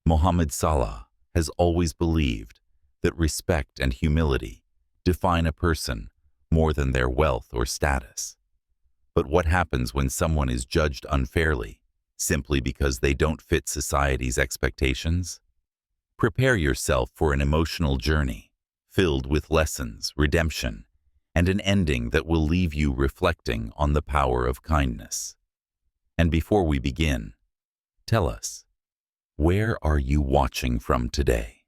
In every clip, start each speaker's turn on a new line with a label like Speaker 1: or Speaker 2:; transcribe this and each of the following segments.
Speaker 1: Mohamed Salah has always believed that respect and humility define a person more than their wealth or status. But what happens when someone is judged unfairly simply because they don't fit society's expectations? Prepare yourself for an emotional journey filled with lessons, redemption, and an ending that will leave you reflecting on the power of kindness. And before we begin, tell us, where are you watching from today?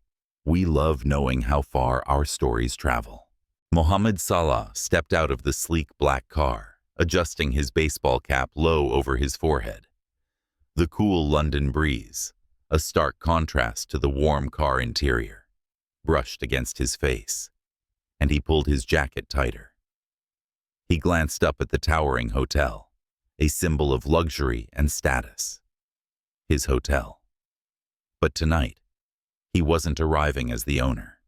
Speaker 1: We love knowing how far our stories travel. Mohamed Salah stepped out of the sleek black car, adjusting his baseball cap low over his forehead. The cool London breeze, a stark contrast to the warm car interior, brushed against his face, and he pulled his jacket tighter. He glanced up at the towering hotel, a symbol of luxury and status. His hotel. But tonight, he wasn't arriving as the owner.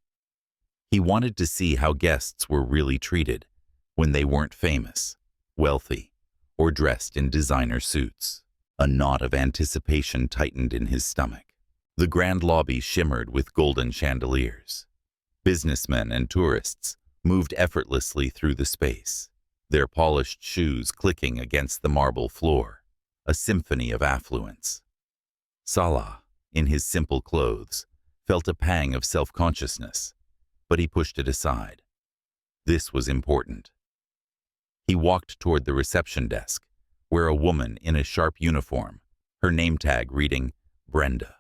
Speaker 1: He wanted to see how guests were really treated when they weren't famous, wealthy, or dressed in designer suits. A knot of anticipation tightened in his stomach. The grand lobby shimmered with golden chandeliers. Businessmen and tourists moved effortlessly through the space, their polished shoes clicking against the marble floor, a symphony of affluence. Salah, in his simple clothes, felt a pang of self-consciousness, but he pushed it aside. This was important. He walked toward the reception desk, where a woman in a sharp uniform, her name tag reading Brenda,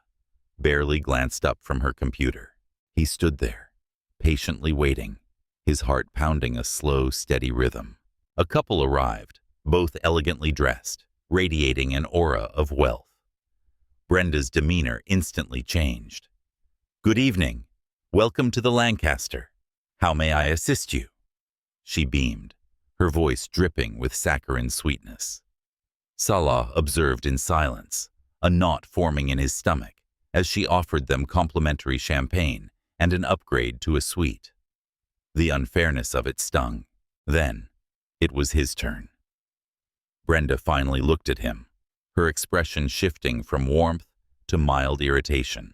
Speaker 1: barely glanced up from her computer. He stood there, patiently waiting, his heart pounding a slow, steady rhythm. A couple arrived, both elegantly dressed, radiating an aura of wealth. Brenda's demeanor instantly changed. "Good evening. Welcome to the Lancaster. How may I assist you?" She beamed, her voice dripping with saccharine sweetness. Salah observed in silence, a knot forming in his stomach as she offered them complimentary champagne and an upgrade to a suite. The unfairness of it stung. Then, it was his turn. Brenda finally looked at him, her expression shifting from warmth to mild irritation,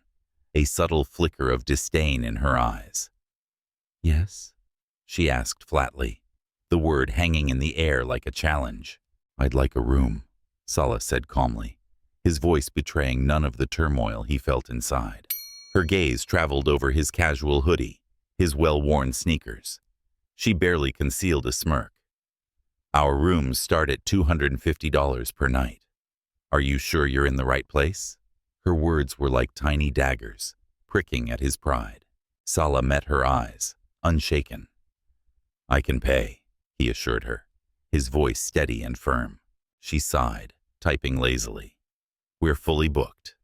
Speaker 1: a subtle flicker of disdain in her eyes. "Yes?" she asked flatly, the word hanging in the air like a challenge. "I'd like a room," Salah said calmly, his voice betraying none of the turmoil he felt inside. Her gaze traveled over his casual hoodie, his well-worn sneakers. She barely concealed a smirk. "Our rooms start at $250 per night. Are you sure you're in the right place?" Her words were like tiny daggers, pricking at his pride. Salah met her eyes, unshaken. "I can pay," he assured her, his voice steady and firm. She sighed, typing lazily. "We're fully booked."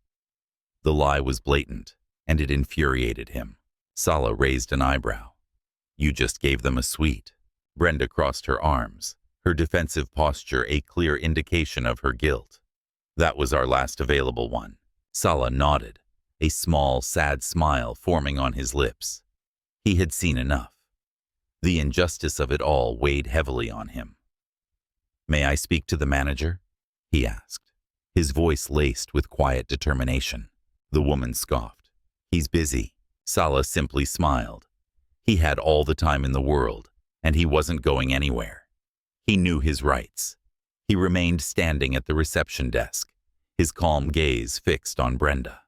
Speaker 1: The lie was blatant, and it infuriated him. Salah raised an eyebrow. "You just gave them a suite." Brenda crossed her arms, her defensive posture a clear indication of her guilt. "That was our last available one." Salah nodded, a small, sad smile forming on his lips. He had seen enough. The injustice of it all weighed heavily on him. "May I speak to the manager?" he asked, his voice laced with quiet determination. The woman scoffed. "He's busy." Salah simply smiled. He had all the time in the world, and he wasn't going anywhere. He knew his rights. He remained standing at the reception desk, his calm gaze fixed on Brenda.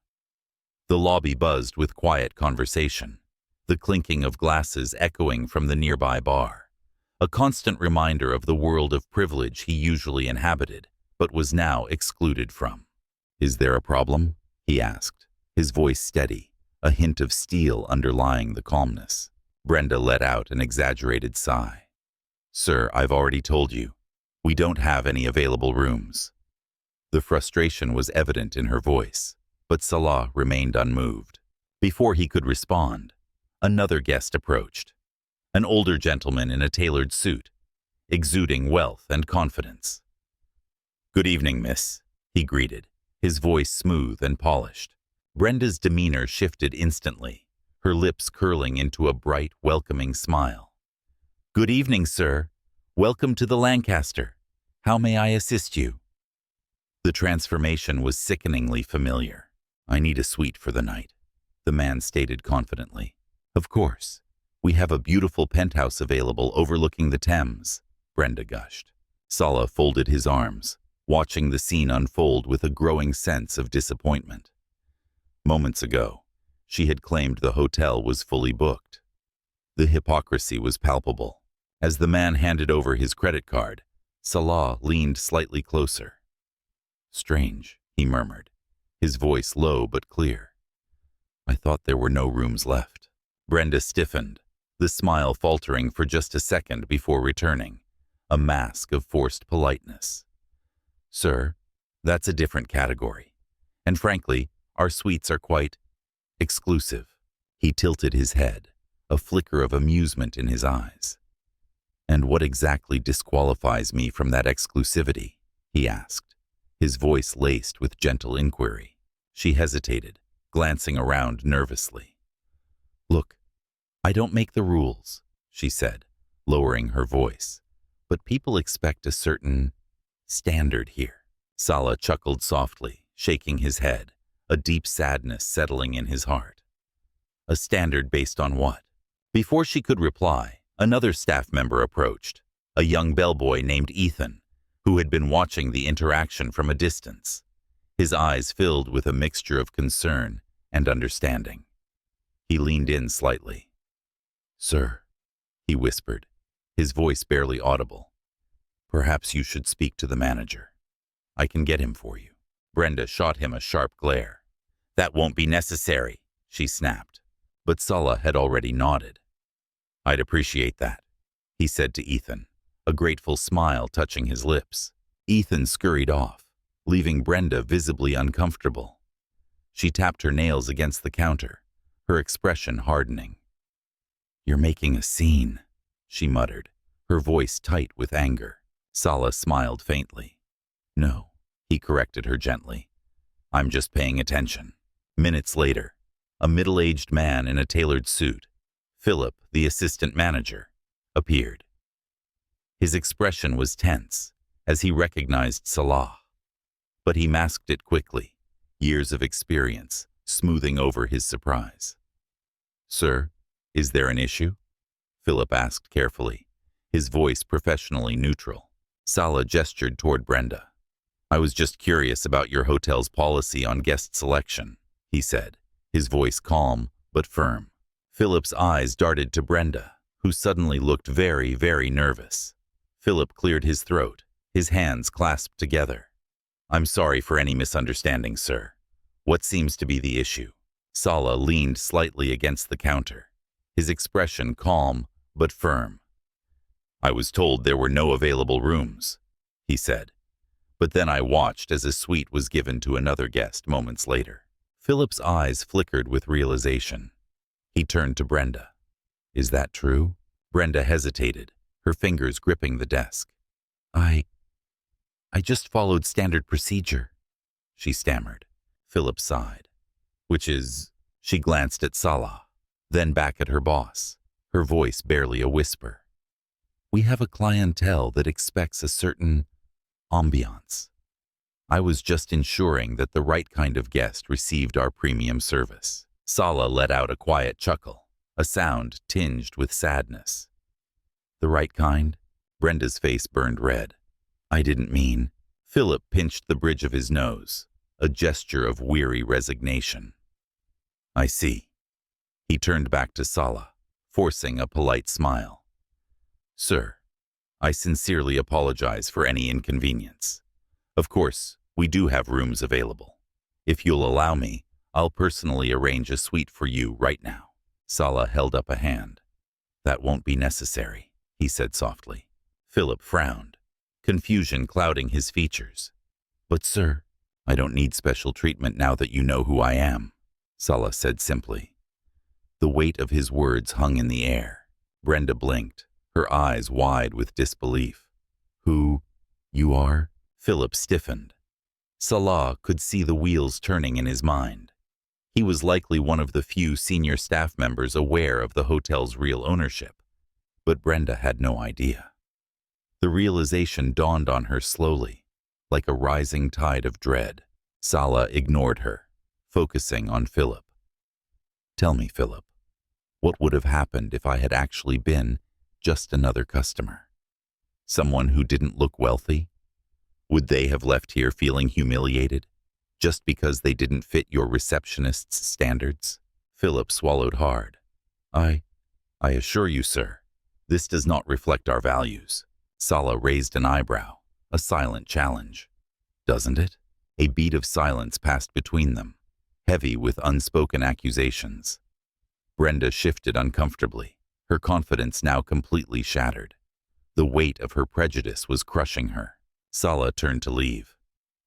Speaker 1: The lobby buzzed with quiet conversation, the clinking of glasses echoing from the nearby bar, a constant reminder of the world of privilege he usually inhabited, but was now excluded from. "Is there a problem?" he asked, his voice steady, a hint of steel underlying the calmness. Brenda let out an exaggerated sigh. "Sir, I've already told you. We don't have any available rooms." The frustration was evident in her voice, but Salah remained unmoved. Before he could respond, another guest approached, an older gentleman in a tailored suit, exuding wealth and confidence. "Good evening, miss," he greeted, his voice smooth and polished. Brenda's demeanor shifted instantly, her lips curling into a bright, welcoming smile. "Good evening, sir. Welcome to the Lancaster. How may I assist you?" The transformation was sickeningly familiar. I need a suite for the night, the man stated confidently. Of course. We have a beautiful penthouse available overlooking the Thames, Brenda gushed. Salah folded his arms, watching the scene unfold with a growing sense of disappointment. Moments ago, she had claimed the hotel was fully booked. The hypocrisy was palpable. As the man handed over his credit card, Salah leaned slightly closer. Strange, he murmured, his voice low but clear. I thought there were no rooms left. Brenda stiffened, the smile faltering for just a second before returning, a mask of forced politeness. Sir, that's a different category. And frankly, our suites are quite exclusive. He tilted his head, a flicker of amusement in his eyes. And what exactly disqualifies me from that exclusivity? He asked, his voice laced with gentle inquiry. She hesitated, glancing around nervously. Look, I don't make the rules, she said, lowering her voice, but people expect a certain standard here. Salah chuckled softly, shaking his head, a deep sadness settling in his heart. A standard based on what? Before she could reply, another staff member approached, a young bellboy named Ethan, who had been watching the interaction from a distance, his eyes filled with a mixture of concern and understanding. He leaned in slightly. Sir, he whispered, his voice barely audible. Perhaps you should speak to the manager. I can get him for you. Brenda shot him a sharp glare. That won't be necessary, she snapped. But Salah had already nodded. I'd appreciate that, he said to Ethan, a grateful smile touching his lips. Ethan scurried off, leaving Brenda visibly uncomfortable. She tapped her nails against the counter, her expression hardening. You're making a scene, she muttered, her voice tight with anger. Salah smiled faintly. No, he corrected her gently. I'm just paying attention. Minutes later, a middle-aged man in a tailored suit, Philip, the assistant manager, appeared. His expression was tense as he recognized Salah, but he masked it quickly, years of experience smoothing over his surprise. Sir, is there an issue? Philip asked carefully, his voice professionally neutral. Salah gestured toward Brenda. I was just curious about your hotel's policy on guest selection, he said, his voice calm but firm. Philip's eyes darted to Brenda, who suddenly looked very, very nervous. Philip cleared his throat, his hands clasped together. I'm sorry for any misunderstanding, sir. What seems to be the issue? Salah leaned slightly against the counter, his expression calm but firm. I was told there were no available rooms, he said. But then I watched as a suite was given to another guest moments later. Philip's eyes flickered with realization. He turned to Brenda. Is that true? Brenda hesitated, her fingers gripping the desk. I just followed standard procedure, she stammered. Philip sighed. Which is... She glanced at Salah, then back at her boss, her voice barely a whisper. We have a clientele that expects a certain ambiance. I was just ensuring that the right kind of guest received our premium service. Salah let out a quiet chuckle, a sound tinged with sadness. The right kind? Brenda's face burned red. I didn't mean. Philip pinched the bridge of his nose, a gesture of weary resignation. I see. He turned back to Salah, forcing a polite smile. Sir, I sincerely apologize for any inconvenience. Of course, we do have rooms available. If you'll allow me, I'll personally arrange a suite for you right now. Salah held up a hand. That won't be necessary, he said softly. Philip frowned, confusion clouding his features. But sir, I don't need special treatment now that you know who I am, Salah said simply. The weight of his words hung in the air. Brenda blinked, her eyes wide with disbelief. Who you are? Philip stiffened. Salah could see the wheels turning in his mind. He was likely one of the few senior staff members aware of the hotel's real ownership, but Brenda had no idea. The realization dawned on her slowly, like a rising tide of dread. Salah ignored her, focusing on Philip. Tell me, Philip, what would have happened if I had actually been just another customer? Someone who didn't look wealthy? Would they have left here feeling humiliated just because they didn't fit your receptionist's standards? Philip swallowed hard. I assure you, sir, this does not reflect our values. Salah raised an eyebrow, a silent challenge. Doesn't it? A beat of silence passed between them, heavy with unspoken accusations. Brenda shifted uncomfortably, her confidence now completely shattered. The weight of her prejudice was crushing her. Salah turned to leave.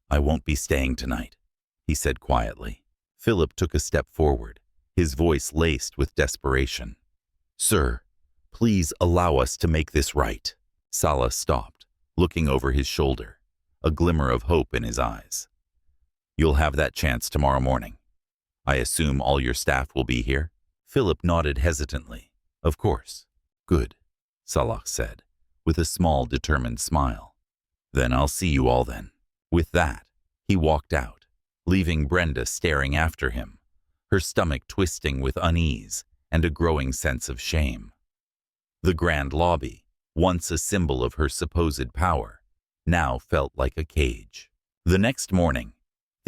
Speaker 1: I won't be staying tonight, he said quietly. Philip took a step forward, his voice laced with desperation. Sir, please allow us to make this right. Salah stopped, looking over his shoulder, a glimmer of hope in his eyes. You'll have that chance tomorrow morning. I assume all your staff will be here? Philip nodded hesitantly. Of course. Good, Salah said, with a small, determined smile. Then I'll see you all then. With that, he walked out, leaving Brenda staring after him, her stomach twisting with unease and a growing sense of shame. The grand lobby, once a symbol of her supposed power, now felt like a cage. The next morning,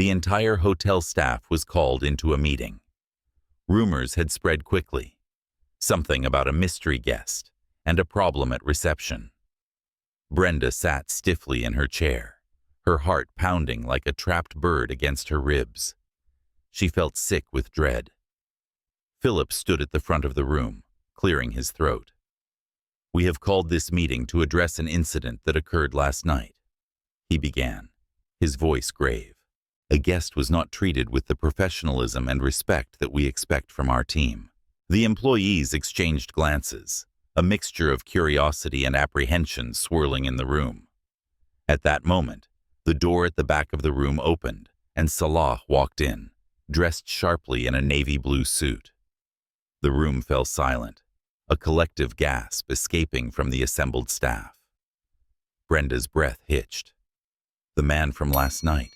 Speaker 1: the entire hotel staff was called into a meeting. Rumors had spread quickly. Something about a mystery guest and a problem at reception. Brenda sat stiffly in her chair, her heart pounding like a trapped bird against her ribs. She felt sick with dread. Philip stood at the front of the room, clearing his throat. We have called this meeting to address an incident that occurred last night, he began, his voice grave. A guest was not treated with the professionalism and respect that we expect from our team. The employees exchanged glances, a mixture of curiosity and apprehension swirling in the room. At that moment, the door at the back of the room opened, and Salah walked in, dressed sharply in a navy blue suit. The room fell silent, a collective gasp escaping from the assembled staff. Brenda's breath hitched. The man from last night.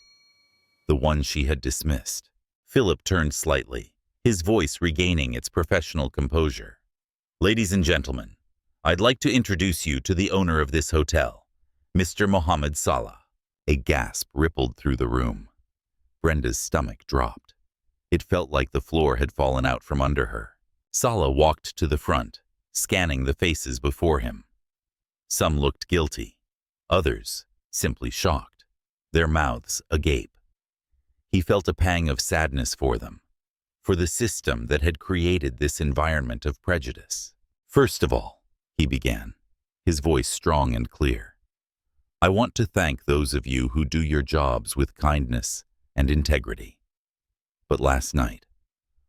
Speaker 1: The one she had dismissed. Philip turned slightly, his voice regaining its professional composure. Ladies and gentlemen, I'd like to introduce you to the owner of this hotel, Mr. Mohamed Salah. A gasp rippled through the room. Brenda's stomach dropped. It felt like the floor had fallen out from under her. Salah walked to the front, scanning the faces before him. Some looked guilty, others simply shocked, their mouths agape. He felt a pang of sadness for them, for the system that had created this environment of prejudice. First of all, he began, his voice strong and clear, I want to thank those of you who do your jobs with kindness and integrity. But last night,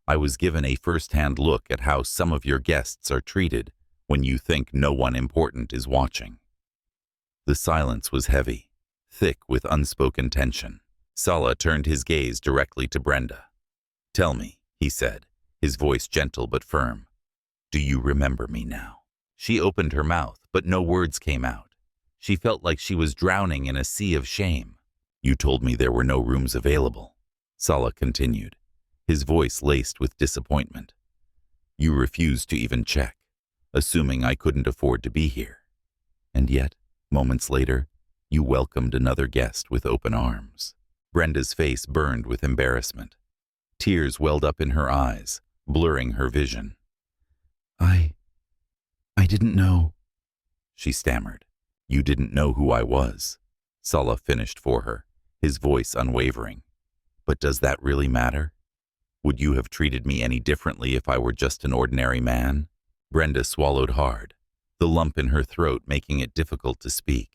Speaker 1: I was given a first-hand look at how some of your guests are treated when you think no one important is watching. The silence was heavy, thick with unspoken tension. Salah turned his gaze directly to Brenda. Tell me, he said, his voice gentle but firm. Do you remember me now? She opened her mouth, but no words came out. She felt like she was drowning in a sea of shame. You told me there were no rooms available, Salah continued, his voice laced with disappointment. You refused to even check, assuming I couldn't afford to be here. And yet, moments later, you welcomed another guest with open arms. Brenda's face burned with embarrassment. Tears welled up in her eyes, blurring her vision. I didn't know, she stammered. You didn't know who I was, Salah finished for her, his voice unwavering. But does that really matter? Would you have treated me any differently if I were just an ordinary man? Brenda swallowed hard, the lump in her throat making it difficult to speak.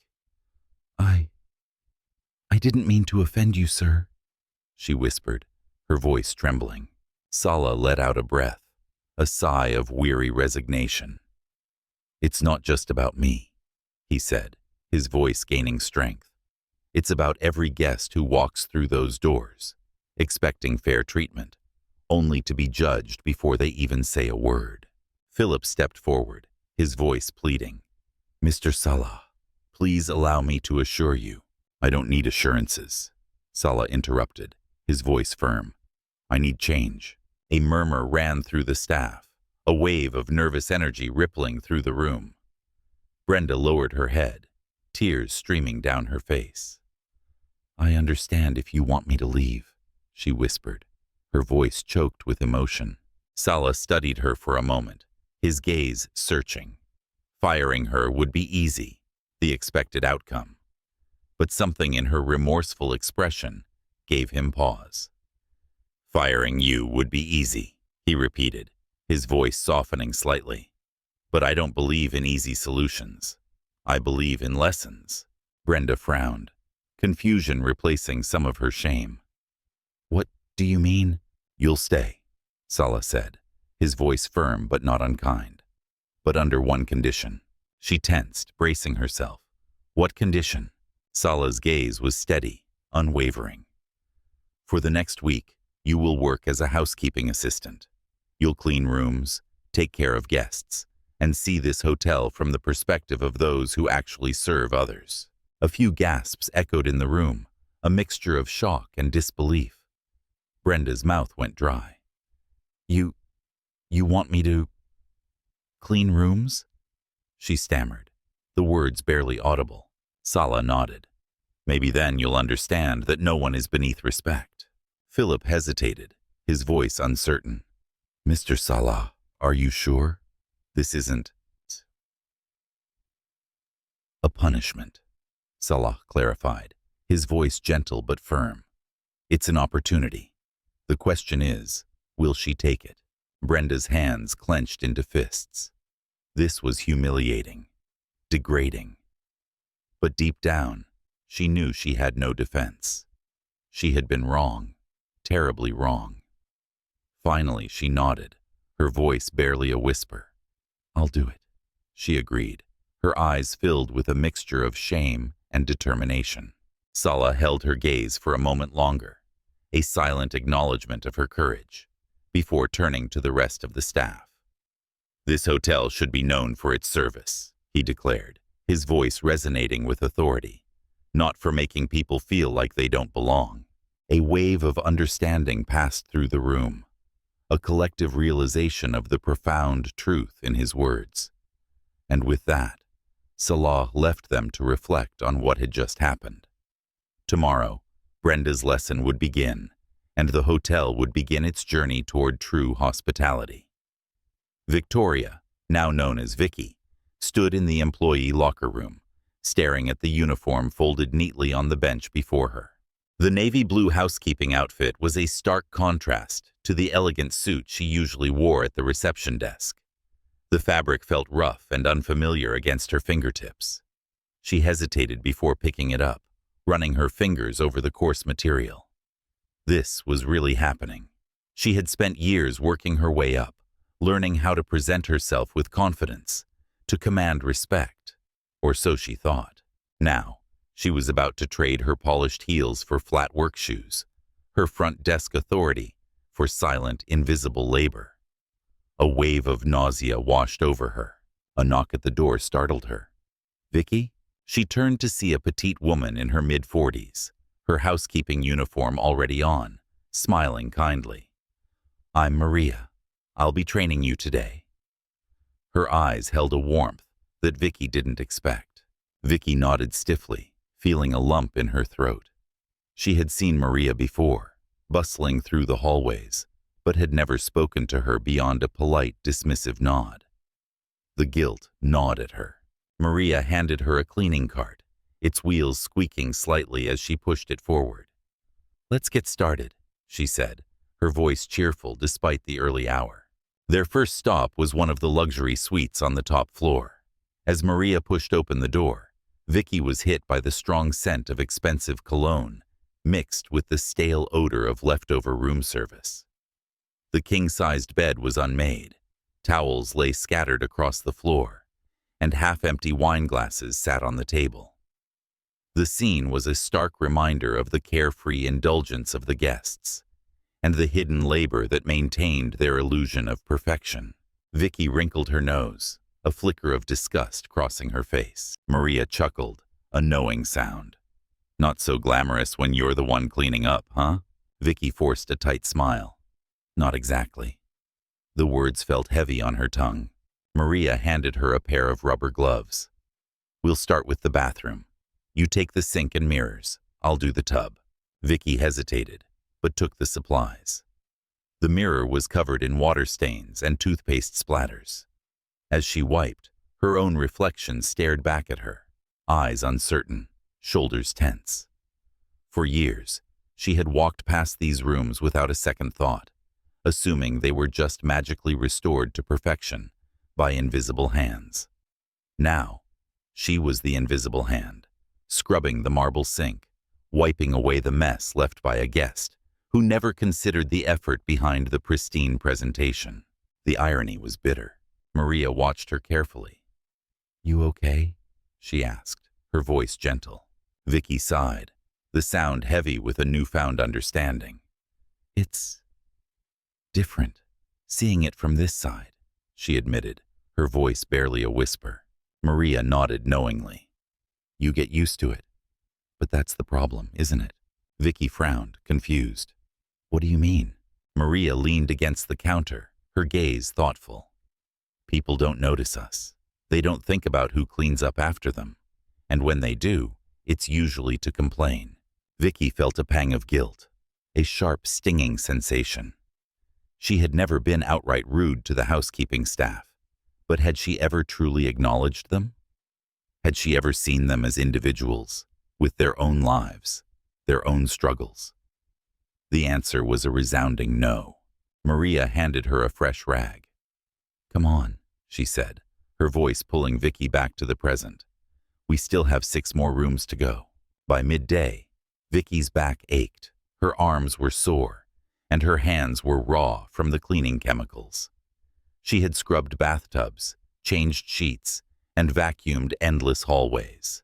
Speaker 1: I didn't mean to offend you, sir, she whispered, her voice trembling. Salah let out a breath, a sigh of weary resignation. It's not just about me, he said, his voice gaining strength. It's about every guest who walks through those doors, expecting fair treatment, only to be judged before they even say a word. Philip stepped forward, his voice pleading. Mr. Salah, please allow me to assure you. I don't need assurances, Salah interrupted, his voice firm. I need change. A murmur ran through the staff, a wave of nervous energy rippling through the room. Brenda lowered her head, tears streaming down her face. I understand if you want me to leave, she whispered, her voice choked with emotion. Salah studied her for a moment, his gaze searching. Firing her would be easy, the expected outcome. But something in her remorseful expression gave him pause. Firing you would be easy, he repeated, his voice softening slightly. But I don't believe in easy solutions. I believe in lessons. Brenda frowned, confusion replacing some of her shame. What do you mean? You'll stay, Salah said, his voice firm but not unkind. But under one condition. She tensed, bracing herself. What condition? Salah's gaze was steady, unwavering. For the next week, you will work as a housekeeping assistant. You'll clean rooms, take care of guests, and see this hotel from the perspective of those who actually serve others. A few gasps echoed in the room, a mixture of shock and disbelief. Brenda's mouth went dry. You want me to clean rooms? She stammered, the words barely audible. Salah nodded. Maybe then you'll understand that no one is beneath respect. Philip hesitated, his voice uncertain. Mr. Salah, are you sure? This isn't a punishment, Salah clarified, his voice gentle but firm. It's an opportunity. The question is, will she take it? Brenda's hands clenched into fists. This was humiliating, degrading. But deep down, she knew she had no defense. She had been wrong, terribly wrong. Finally, she nodded, her voice barely a whisper. I'll do it, she agreed, her eyes filled with a mixture of shame and determination. Salah held her gaze for a moment longer, a silent acknowledgement of her courage, before turning to the rest of the staff. This hotel should be known for its service, he declared, his voice resonating with authority, not for making people feel like they don't belong. A wave of understanding passed through the room, a collective realization of the profound truth in his words. And with that, Salah left them to reflect on what had just happened. Tomorrow, Brenda's lesson would begin, and the hotel would begin its journey toward true hospitality. Victoria, now known as Vicky, stood in the employee locker room, staring at the uniform folded neatly on the bench before her. The navy blue housekeeping outfit was a stark contrast to the elegant suit she usually wore at the reception desk. The fabric felt rough and unfamiliar against her fingertips. She hesitated before picking it up, running her fingers over the coarse material. This was really happening. She had spent years working her way up, learning how to present herself with confidence, to command respect, or so she thought. Now, she was about to trade her polished heels for flat work shoes, her front desk authority for silent, invisible labor. A wave of nausea washed over her. A knock at the door startled her. Vicky? She turned to see a petite woman in her mid-40s, her housekeeping uniform already on, smiling kindly. I'm Maria. I'll be training you today. Her eyes held a warmth that Vicky didn't expect. Vicky nodded stiffly, feeling a lump in her throat. She had seen Maria before, bustling through the hallways, but had never spoken to her beyond a polite, dismissive nod. The guilt gnawed at her. Maria handed her a cleaning cart, its wheels squeaking slightly as she pushed it forward. Let's get started, she said, her voice cheerful despite the early hour. Their first stop was one of the luxury suites on the top floor. As Maria pushed open the door, Vicky was hit by the strong scent of expensive cologne, mixed with the stale odor of leftover room service. The king-sized bed was unmade, towels lay scattered across the floor, and half-empty wine glasses sat on the table. The scene was a stark reminder of the carefree indulgence of the guests, and the hidden labor that maintained their illusion of perfection. Vicky wrinkled her nose, a flicker of disgust crossing her face. Maria chuckled, a knowing sound. Not so glamorous when you're the one cleaning up, huh? Vicky forced a tight smile. Not exactly. The words felt heavy on her tongue. Maria handed her a pair of rubber gloves. We'll start with the bathroom. You take the sink and mirrors. I'll do the tub. Vicky hesitated, but took the supplies. The mirror was covered in water stains and toothpaste splatters. As she wiped, her own reflection stared back at her, eyes uncertain, shoulders tense. For years, she had walked past these rooms without a second thought, assuming they were just magically restored to perfection by invisible hands. Now, she was the invisible hand, scrubbing the marble sink, wiping away the mess left by a guest who never considered the effort behind the pristine presentation. The irony was bitter. Maria watched her carefully. "You okay?" she asked, her voice gentle. Vicky sighed, the sound heavy with a newfound understanding. "It's different, seeing it from this side," she admitted, her voice barely a whisper. Maria nodded knowingly. "You get used to it. But that's the problem, isn't it?" Vicky frowned, confused. "What do you mean?" Maria leaned against the counter, her gaze thoughtful. "People don't notice us. They don't think about who cleans up after them. And when they do, it's usually to complain." Vicky felt a pang of guilt, a sharp, stinging sensation. She had never been outright rude to the housekeeping staff, but had she ever truly acknowledged them? Had she ever seen them as individuals, with their own lives, their own struggles? The answer was a resounding no. Maria handed her a fresh rag. "Come on," she said, her voice pulling Vicky back to the present. "We still have 6 more rooms to go." By midday, Vicky's back ached, her arms were sore, and her hands were raw from the cleaning chemicals. She had scrubbed bathtubs, changed sheets, and vacuumed endless hallways.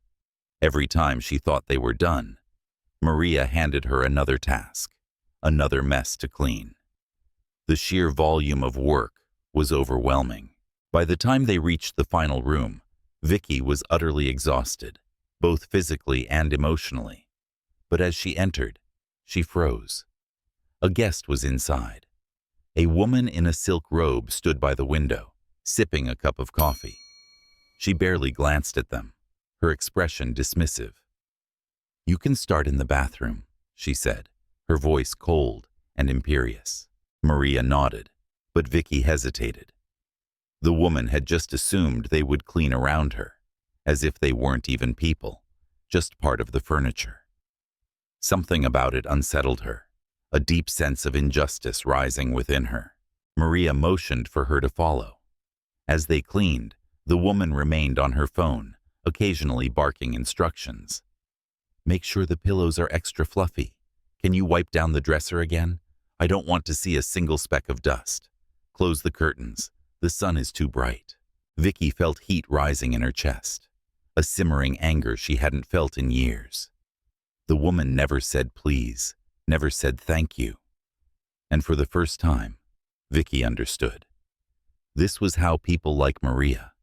Speaker 1: Every time she thought they were done, Maria handed her another task, another mess to clean. The sheer volume of work was overwhelming. By the time they reached the final room, Vicky was utterly exhausted, both physically and emotionally. But as she entered, she froze. A guest was inside. A woman in a silk robe stood by the window, sipping a cup of coffee. She barely glanced at them, her expression dismissive. "You can start in the bathroom," she said, her voice cold and imperious. Maria nodded, but Vicky hesitated. The woman had just assumed they would clean around her, as if they weren't even people, just part of the furniture. Something about it unsettled her, a deep sense of injustice rising within her. Maria motioned for her to follow. As they cleaned, the woman remained on her phone, occasionally barking instructions. "Make sure the pillows are extra fluffy. Can you wipe down the dresser again? I don't want to see a single speck of dust. Close the curtains. The sun is too bright." Vicky felt heat rising in her chest, a simmering anger she hadn't felt in years. The woman never said please, never said thank you. And for the first time, Vicky understood. This was how people like Maria,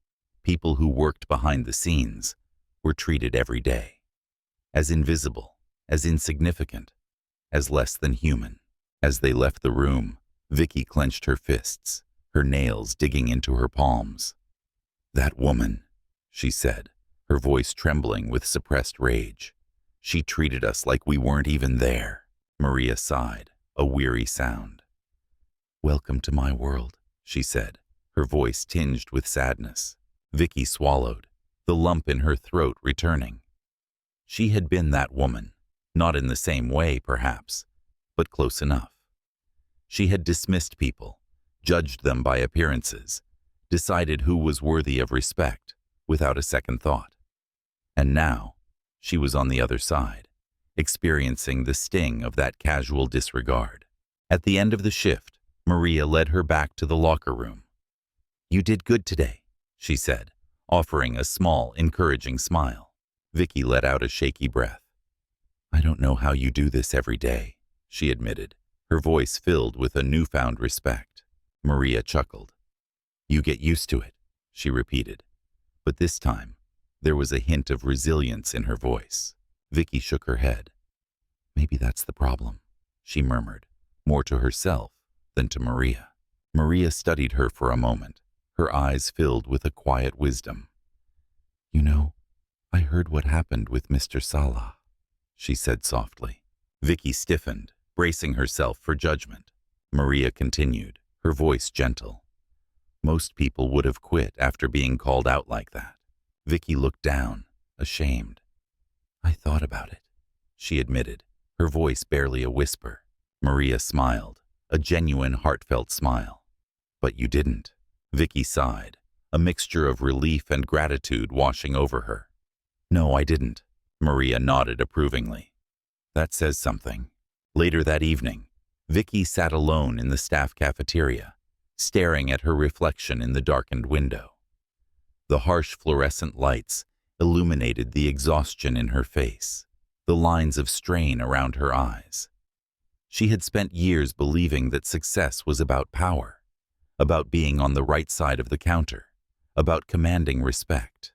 Speaker 1: people who worked behind the scenes, were treated every day. As invisible, as insignificant, as less than human. As they left the room, Vicky clenched her fists, her nails digging into her palms. "That woman," she said, her voice trembling with suppressed rage. "She treated us like we weren't even there." Maria sighed, a weary sound. "Welcome to my world," she said, her voice tinged with sadness. Vicky swallowed, the lump in her throat returning. She had been that woman, not in the same way, perhaps, but close enough. She had dismissed people, judged them by appearances, decided who was worthy of respect, without a second thought. And now, she was on the other side, experiencing the sting of that casual disregard. At the end of the shift, Maria led her back to the locker room. "You did good today," she said, offering a small, encouraging smile. Vicky let out a shaky breath. "I don't know how you do this every day," she admitted, her voice filled with a newfound respect. Maria chuckled. "You get used to it," she repeated, but this time there was a hint of resilience in her voice. Vicky shook her head. "Maybe that's the problem," she murmured, more to herself then to Maria. Maria studied her for a moment, her eyes filled with a quiet wisdom. "You know, I heard what happened with Mr. Salah," she said softly. Vicky stiffened, bracing herself for judgment. Maria continued, her voice gentle. "Most people would have quit after being called out like that." Vicky looked down, ashamed. "I thought about it," she admitted, her voice barely a whisper. Maria smiled, a genuine, heartfelt smile. "But you didn't." Vicky sighed, a mixture of relief and gratitude washing over her. "No, I didn't." Maria nodded approvingly. "That says something." Later that evening, Vicky sat alone in the staff cafeteria, staring at her reflection in the darkened window. The harsh fluorescent lights illuminated the exhaustion in her face, the lines of strain around her eyes. She had spent years believing that success was about power, about being on the right side of the counter, about commanding respect.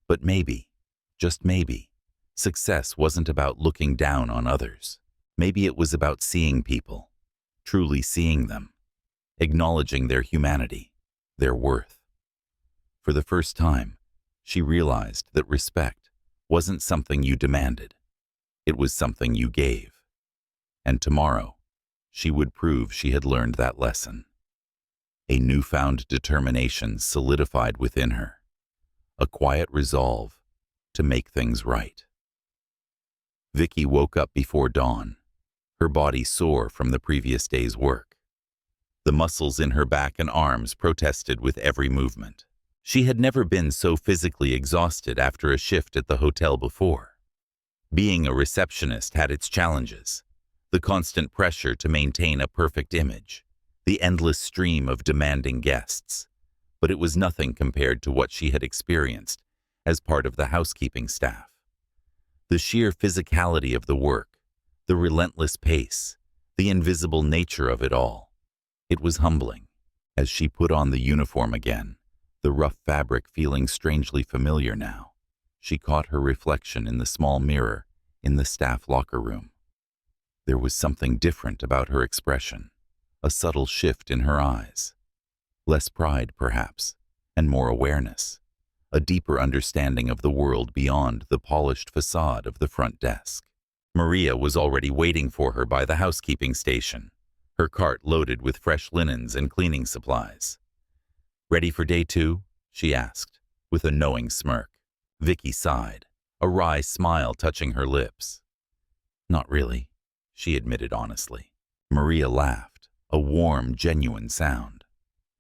Speaker 1: But maybe, just maybe, success wasn't about looking down on others. Maybe it was about seeing people, truly seeing them, acknowledging their humanity, their worth. For the first time, she realized that respect wasn't something you demanded. It was something you gave. And tomorrow, she would prove she had learned that lesson. A newfound determination solidified within her, a quiet resolve to make things right. Vicky woke up before dawn, her body sore from the previous day's work. The muscles in her back and arms protested with every movement. She had never been so physically exhausted after a shift at the hotel before. Being a receptionist had its challenges, the constant pressure to maintain a perfect image, the endless stream of demanding guests, but it was nothing compared to what she had experienced as part of the housekeeping staff. The sheer physicality of the work, the relentless pace, the invisible nature of it all. It was humbling. As she put on the uniform again, the rough fabric feeling strangely familiar now, she caught her reflection in the small mirror in the staff locker room. There was something different about her expression, a subtle shift in her eyes. Less pride, perhaps, and more awareness, a deeper understanding of the world beyond the polished facade of the front desk. Maria was already waiting for her by the housekeeping station, her cart loaded with fresh linens and cleaning supplies. "Ready for day 2?" she asked, with a knowing smirk. Vicky sighed, a wry smile touching her lips. "Not really," she admitted honestly. Maria laughed, a warm, genuine sound.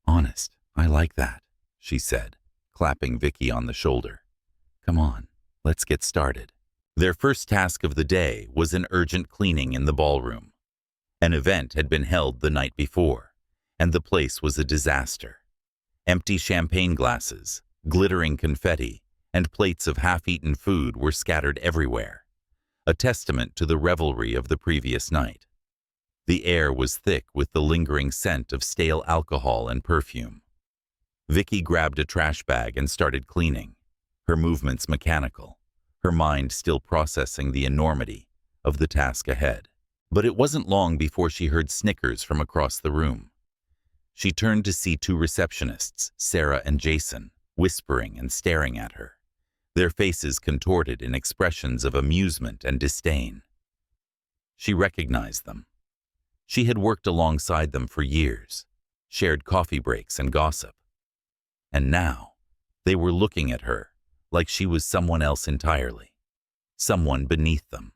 Speaker 1: "Honest, I like that," she said, clapping Vicky on the shoulder. "Come on, let's get started." Their first task of the day was an urgent cleaning in the ballroom. An event had been held the night before, and the place was a disaster. Empty champagne glasses, glittering confetti, and plates of half-eaten food were scattered everywhere, a testament to the revelry of the previous night. The air was thick with the lingering scent of stale alcohol and perfume. Vicky grabbed a trash bag and started cleaning, her movements mechanical, her mind still processing the enormity of the task ahead. But it wasn't long before she heard snickers from across the room. She turned to see 2 receptionists, Sarah and Jason, whispering and staring at her, their faces contorted in expressions of amusement and disdain. She recognized them. She had worked alongside them for years, shared coffee breaks and gossip. And now, they were looking at her like she was someone else entirely, someone beneath them.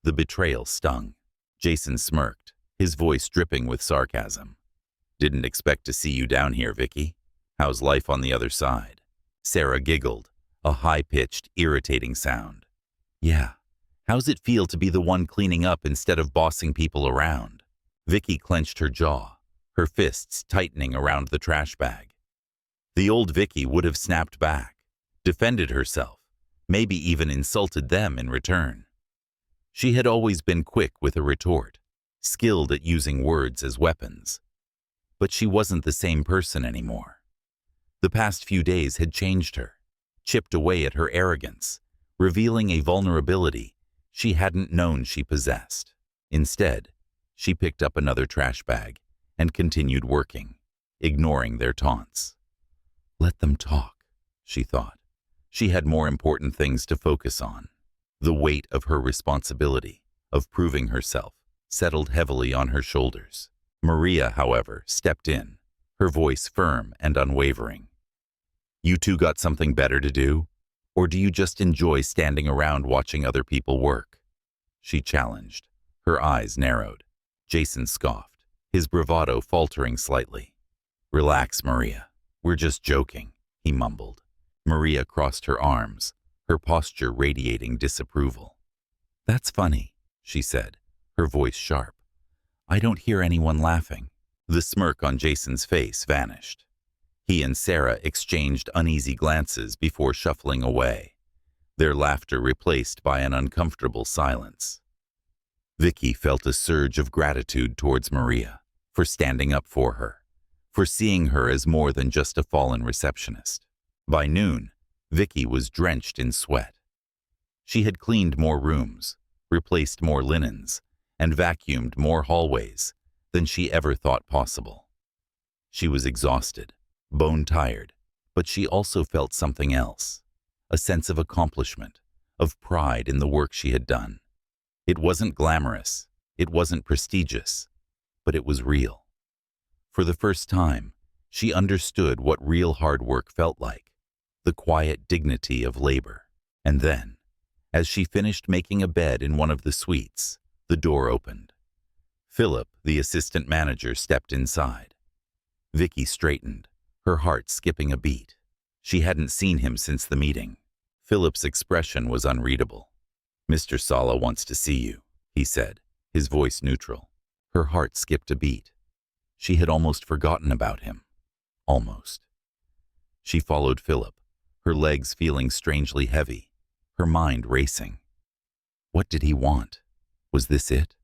Speaker 1: The betrayal stung. Jason smirked, his voice dripping with sarcasm. "Didn't expect to see you down here, Vicky. How's life on the other side?" Sarah giggled, a high-pitched, irritating sound. "Yeah, how's it feel to be the one cleaning up instead of bossing people around?" Vicky clenched her jaw, her fists tightening around the trash bag. The old Vicky would have snapped back, defended herself, maybe even insulted them in return. She had always been quick with a retort, skilled at using words as weapons. But she wasn't the same person anymore. The past few days had changed her, chipped away at her arrogance, revealing a vulnerability she hadn't known she possessed. Instead, she picked up another trash bag and continued working, ignoring their taunts. Let them talk, she thought. She had more important things to focus on. The weight of her responsibility, of proving herself, settled heavily on her shoulders. Maria, however, stepped in, her voice firm and unwavering. You two got something better to do? Or do you just enjoy standing around watching other people work? She challenged. Her eyes narrowed. Jason scoffed, his bravado faltering slightly. Relax, Maria. We're just joking, he mumbled. Maria crossed her arms, her posture radiating disapproval. That's funny, she said, her voice sharp. I don't hear anyone laughing. The smirk on Jason's face vanished. He and Sarah exchanged uneasy glances before shuffling away, their laughter replaced by an uncomfortable silence. Vicky felt a surge of gratitude towards Maria for standing up for her, for seeing her as more than just a fallen receptionist. By noon, Vicky was drenched in sweat. She had cleaned more rooms, replaced more linens, and vacuumed more hallways than she ever thought possible. She was exhausted, bone-tired, but she also felt something else, a sense of accomplishment, of pride in the work she had done. It wasn't glamorous, it wasn't prestigious, but it was real. For the first time, she understood what real hard work felt like, the quiet dignity of labor. And then, as she finished making a bed in one of the suites, the door opened. Philip, the assistant manager, stepped inside. Vicky straightened, her heart skipping a beat. She hadn't seen him since the meeting. Philip's expression was unreadable. Mr. Salah wants to see you, he said, his voice neutral. Her heart skipped a beat. She had almost forgotten about him. Almost. She followed Philip, her legs feeling strangely heavy, her mind racing. What did he want? Was this it?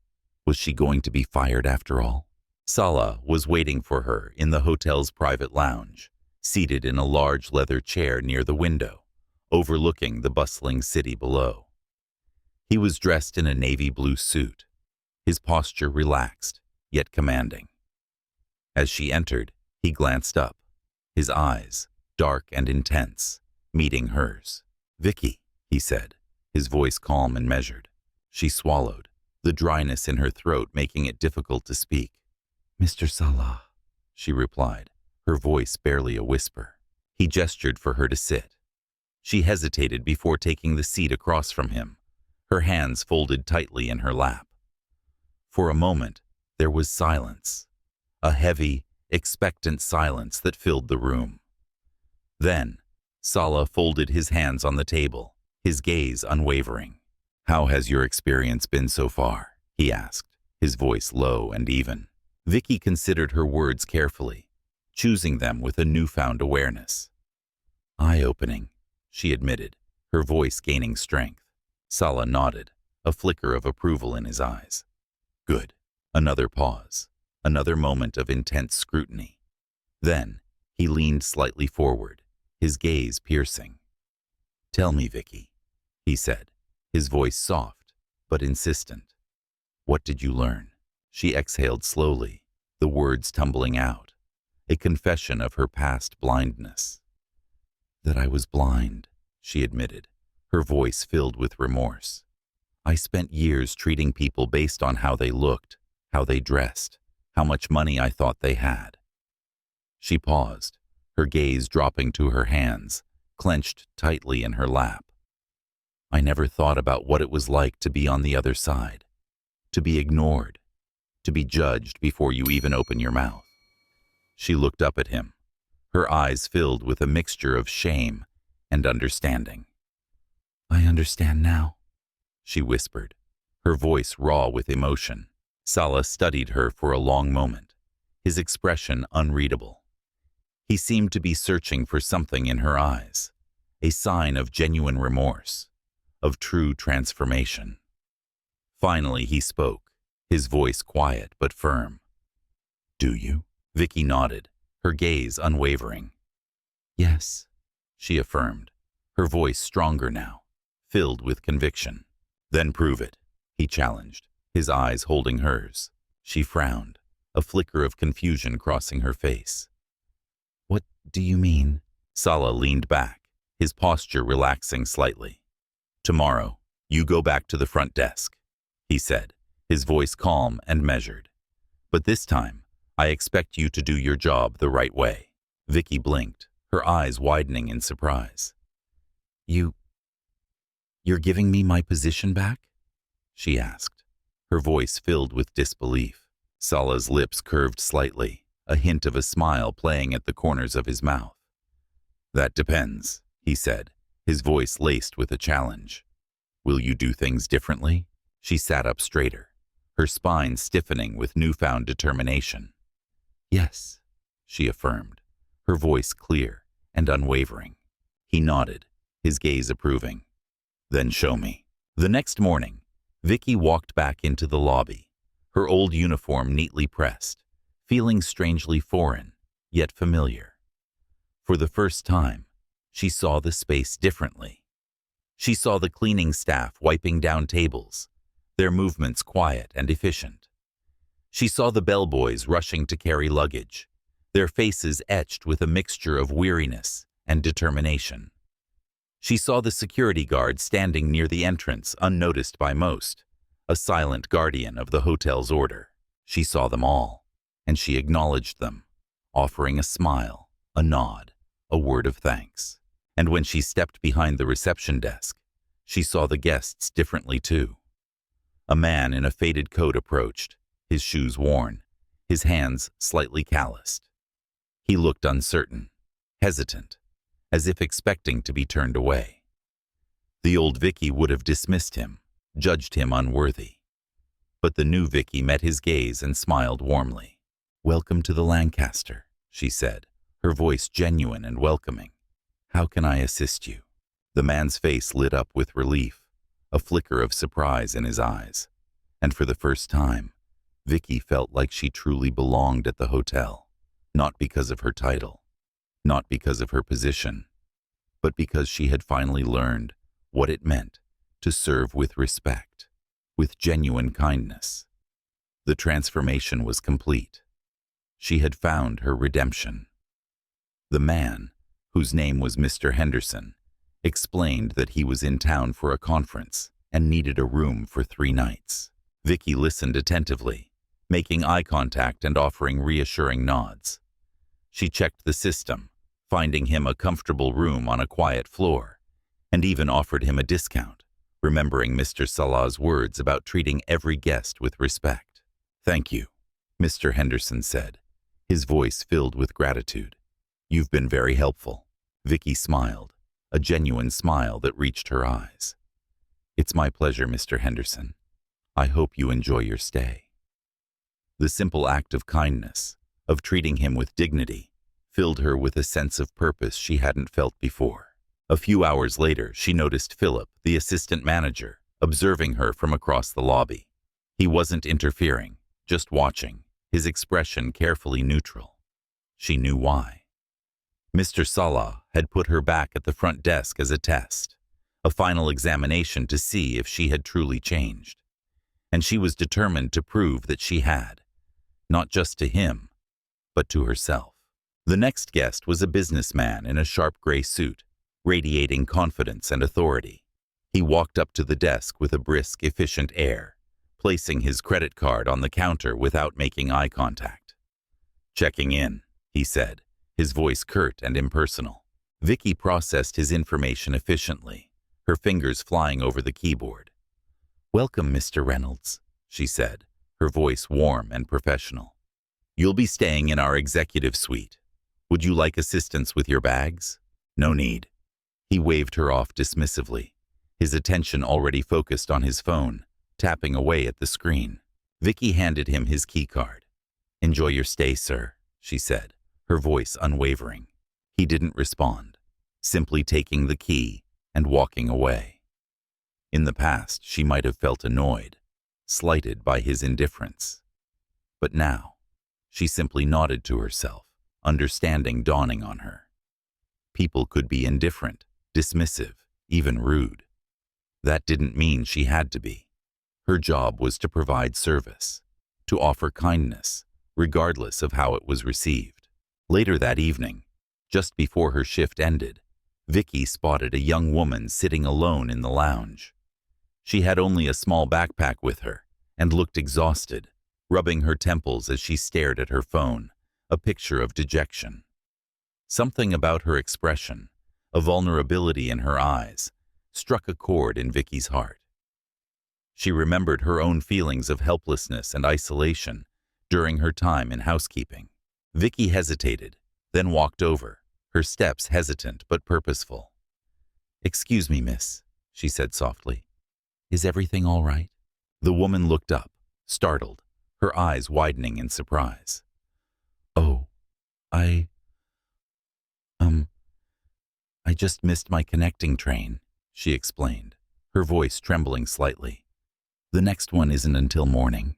Speaker 1: Was she going to be fired after all? Salah was waiting for her in the hotel's private lounge, seated in a large leather chair near the window, overlooking the bustling city below. He was dressed in a navy blue suit, his posture relaxed, yet commanding. As she entered, he glanced up, his eyes, dark and intense, meeting hers. Vicky, he said, his voice calm and measured. She swallowed, the dryness in her throat making it difficult to speak. Mr. Salah, she replied, her voice barely a whisper. He gestured for her to sit. She hesitated before taking the seat across from him, her hands folded tightly in her lap. For a moment, there was silence, a heavy, expectant silence that filled the room. Then, Salah folded his hands on the table, his gaze unwavering. How has your experience been so far? He asked, his voice low and even. Vicky considered her words carefully, choosing them with a newfound awareness. Eye-opening, she admitted, her voice gaining strength. Salah nodded, a flicker of approval in his eyes. Good. Another pause, another moment of intense scrutiny. Then, he leaned slightly forward, his gaze piercing. Tell me, Vicky, he said, his voice soft but insistent. What did you learn? She exhaled slowly, the words tumbling out, a confession of her past blindness. That I was blind, she admitted, her voice filled with remorse. I spent years treating people based on how they looked, how they dressed, how much money I thought they had. She paused, her gaze dropping to her hands, clenched tightly in her lap. I never thought about what it was like to be on the other side, to be ignored, to be judged before you even open your mouth. She looked up at him, her eyes filled with a mixture of shame and understanding. I understand now, she whispered, her voice raw with emotion. Salah studied her for a long moment, his expression unreadable. He seemed to be searching for something in her eyes, a sign of genuine remorse, of true transformation. Finally he spoke, his voice quiet but firm. Do you? Vicky nodded, her gaze unwavering. Yes, she affirmed, her voice stronger now, filled with conviction. Then prove it, he challenged, his eyes holding hers. She frowned, a flicker of confusion crossing her face. "What do you mean?" Salah leaned back, his posture relaxing slightly. "Tomorrow, you go back to the front desk," he said, his voice calm and measured. "But this time, I expect you to do your job the right way." Vicky blinked, her eyes widening in surprise. You're giving me my position back?" she asked, her voice filled with disbelief. Salah's lips curved slightly, a hint of a smile playing at the corners of his mouth. "That depends," he said, his voice laced with a challenge. "Will you do things differently?" She sat up straighter, her spine stiffening with newfound determination. "Yes," she affirmed, her voice clear and unwavering. He nodded, his gaze approving. "Then show me." The next morning, Vicky walked back into the lobby, her old uniform neatly pressed, feeling strangely foreign, yet familiar. For the first time, she saw the space differently. She saw the cleaning staff wiping down tables, their movements quiet and efficient. She saw the bellboys rushing to carry luggage, their faces etched with a mixture of weariness and determination. She saw the security guard standing near the entrance, unnoticed by most, a silent guardian of the hotel's order. She saw them all, and she acknowledged them, offering a smile, a nod, a word of thanks. And when she stepped behind the reception desk, she saw the guests differently too. A man in a faded coat approached, his shoes worn, his hands slightly calloused. He looked uncertain, hesitant, as if expecting to be turned away. The old Vicky would have dismissed him, judged him unworthy. But the new Vicky met his gaze and smiled warmly. "Welcome to the Lancaster," she said, her voice genuine and welcoming. "How can I assist you?" The man's face lit up with relief, a flicker of surprise in his eyes. And for the first time, Vicky felt like she truly belonged at the hotel, not because of her title, not because of her position, but because she had finally learned what it meant to serve with respect, with genuine kindness. The transformation was complete. She had found her redemption. The man, whose name was Mr. Henderson, explained that he was in town for a conference and needed a room for 3 nights. Vicky listened attentively, making eye contact and offering reassuring nods. She checked the system, finding him a comfortable room on a quiet floor, and even offered him a discount, remembering Mr. Salah's words about treating every guest with respect. "Thank you," Mr. Henderson said, his voice filled with gratitude. "You've been very helpful." Vicky smiled, a genuine smile that reached her eyes. "It's my pleasure, Mr. Henderson. I hope you enjoy your stay." The simple act of kindness, of treating him with dignity, filled her with a sense of purpose she hadn't felt before. A few hours later, she noticed Philip, the assistant manager, observing her from across the lobby. He wasn't interfering, just watching, his expression carefully neutral. She knew why. Mr. Salah had put her back at the front desk as a test, a final examination to see if she had truly changed. And she was determined to prove that she had, not just to him, but to herself. The next guest was a businessman in a sharp gray suit, radiating confidence and authority. He walked up to the desk with a brisk, efficient air, placing his credit card on the counter without making eye contact. "Checking in," he said, his voice curt and impersonal. Vicky processed his information efficiently, her fingers flying over the keyboard. "Welcome, Mr. Reynolds," she said, her voice warm and professional. "You'll be staying in our executive suite. Would you like assistance with your bags?" "No need." He waved her off dismissively, his attention already focused on his phone, tapping away at the screen. Vicky handed him his key card. "Enjoy your stay, sir," she said, her voice unwavering. He didn't respond, simply taking the key and walking away. In the past, she might have felt annoyed, slighted by his indifference. But now, she simply nodded to herself, understanding dawning on her. People could be indifferent, dismissive, even rude. That didn't mean she had to be. Her job was to provide service, to offer kindness, regardless of how it was received. Later that evening, just before her shift ended, Vicky spotted a young woman sitting alone in the lounge. She had only a small backpack with her and looked exhausted, rubbing her temples as she stared at her phone, a picture of dejection. Something about her expression, a vulnerability in her eyes, struck a chord in Vicky's heart. She remembered her own feelings of helplessness and isolation during her time in housekeeping. Vicky hesitated, then walked over, her steps hesitant but purposeful. "Excuse me, miss," she said softly. "Is everything all right?" The woman looked up, startled, her eyes widening in surprise. "Oh, I just missed my connecting train," she explained, her voice trembling slightly. "The next one isn't until morning."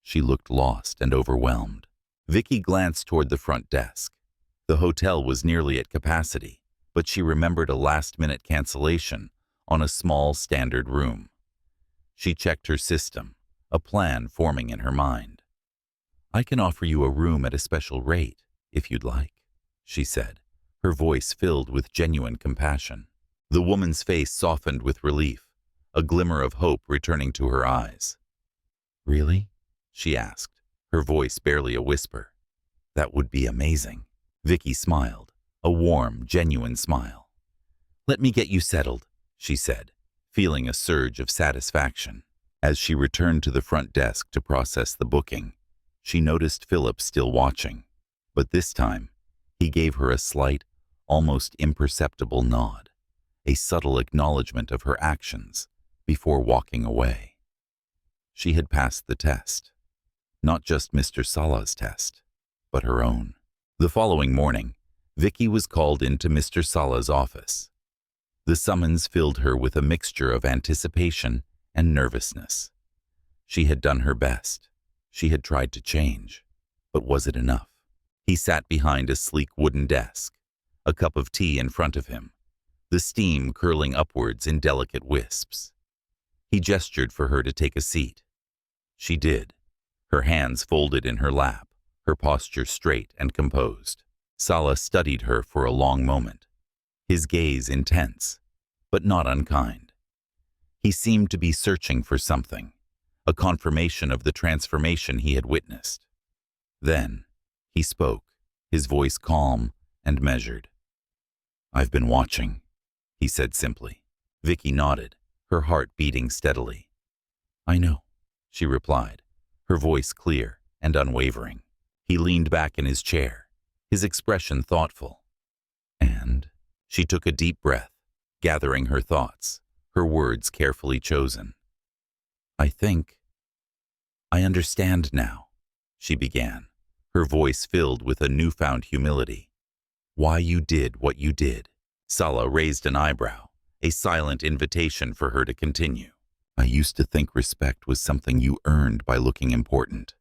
Speaker 1: She looked lost and overwhelmed. Vicky glanced toward the front desk. The hotel was nearly at capacity, but she remembered a last-minute cancellation on a small standard room. She checked her system, a plan forming in her mind. "I can offer you a room at a special rate, if you'd like," she said, her voice filled with genuine compassion. The woman's face softened with relief, a glimmer of hope returning to her eyes. "Really?" she asked, her voice barely a whisper. "That would be amazing." Vicky smiled, a warm, genuine smile. "Let me get you settled," she said, feeling a surge of satisfaction. As she returned to the front desk to process the booking, she noticed Philip still watching, but this time he gave her a slight, almost imperceptible nod, a subtle acknowledgement of her actions before walking away. She had passed the test, not just Mr. Salah's test, but her own. The following morning, Vicky was called into Mr. Salah's office. The summons filled her with a mixture of anticipation and nervousness. She had done her best. She had tried to change. But was it enough? He sat behind a sleek wooden desk, a cup of tea in front of him, the steam curling upwards in delicate wisps. He gestured for her to take a seat. She did, her hands folded in her lap, her posture straight and composed. Salah studied her for a long moment, his gaze intense, but not unkind. He seemed to be searching for something, a confirmation of the transformation he had witnessed. Then he spoke, his voice calm and measured. "I've been watching," he said simply. Vicky nodded, her heart beating steadily. "I know," she replied, her voice clear and unwavering. He leaned back in his chair, his expression thoughtful. "And?" She took a deep breath, gathering her thoughts, her words carefully chosen. I understand now," she began, her voice filled with a newfound humility. "Why you did what you did." Salah raised an eyebrow, a silent invitation for her to continue. "I used to think respect was something you earned by looking important,"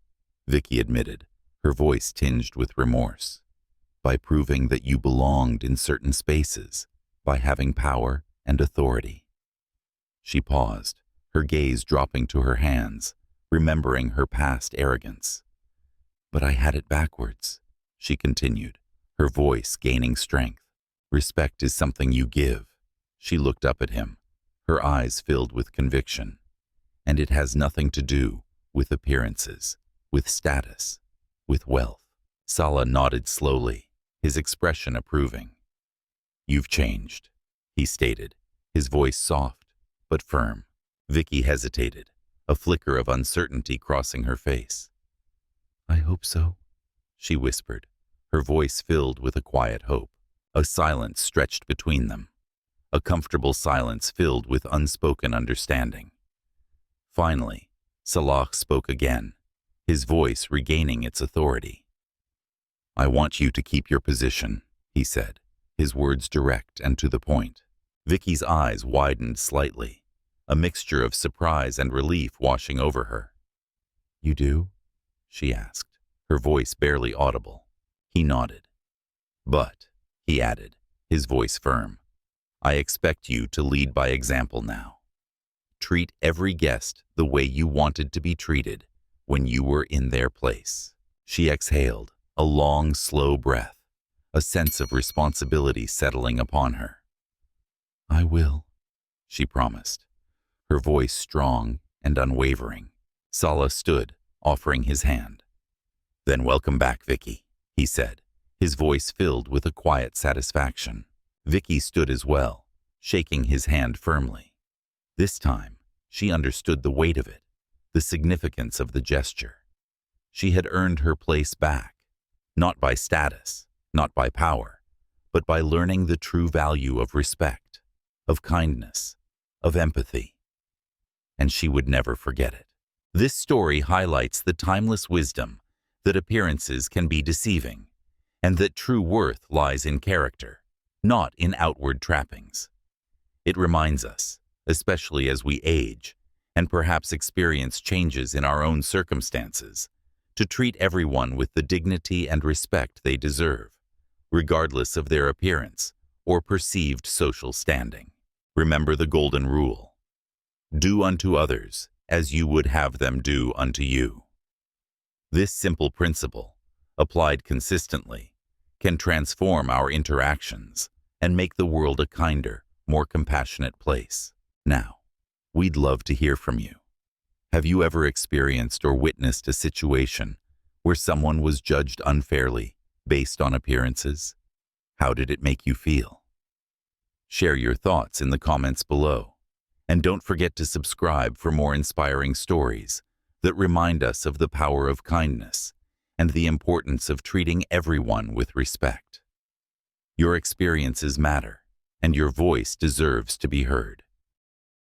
Speaker 1: Vicky admitted, her voice tinged with remorse. "By proving that you belonged in certain spaces, by having power and authority." She paused, her gaze dropping to her hands, remembering her past arrogance. "But I had it backwards," she continued, her voice gaining strength. "Respect is something you give." She looked up at him, her eyes filled with conviction. "And it has nothing to do with appearances, with status, with wealth." Salah nodded slowly, his expression approving. "You've changed," he stated, his voice soft but firm. Vicky hesitated, a flicker of uncertainty crossing her face. "I hope so," she whispered, her voice filled with a quiet hope. A silence stretched between them, a comfortable silence filled with unspoken understanding. Finally, Salah spoke again, his voice regaining its authority. "I want you to keep your position," he said, his words direct and to the point. Vicky's eyes widened slightly, a mixture of surprise and relief washing over her. "You do?" she asked, her voice barely audible. He nodded. "But," he added, his voice firm, "I expect you to lead by example now. Treat every guest the way you wanted to be treated when you were in their place." She exhaled, a long, slow breath, a sense of responsibility settling upon her. "I will," she promised, her voice strong and unwavering. Salah stood, offering his hand. "Then welcome back, Vicky," he said, his voice filled with a quiet satisfaction. Vicky stood as well, shaking his hand firmly. This time, she understood the weight of it, the significance of the gesture. She had earned her place back, not by status, not by power, but by learning the true value of respect, of kindness, of empathy. And she would never forget it. This story highlights the timeless wisdom that appearances can be deceiving, and that true worth lies in character, not in outward trappings. It reminds us, especially as we age, and perhaps experience changes in our own circumstances, to treat everyone with the dignity and respect they deserve, regardless of their appearance or perceived social standing. Remember the golden rule: do unto others as you would have them do unto you. This simple principle, applied consistently, can transform our interactions and make the world a kinder, more compassionate place. Now, we'd love to hear from you. Have you ever experienced or witnessed a situation where someone was judged unfairly based on appearances? How did it make you feel? Share your thoughts in the comments below. And don't forget to subscribe for more inspiring stories that remind us of the power of kindness and the importance of treating everyone with respect. Your experiences matter, and your voice deserves to be heard.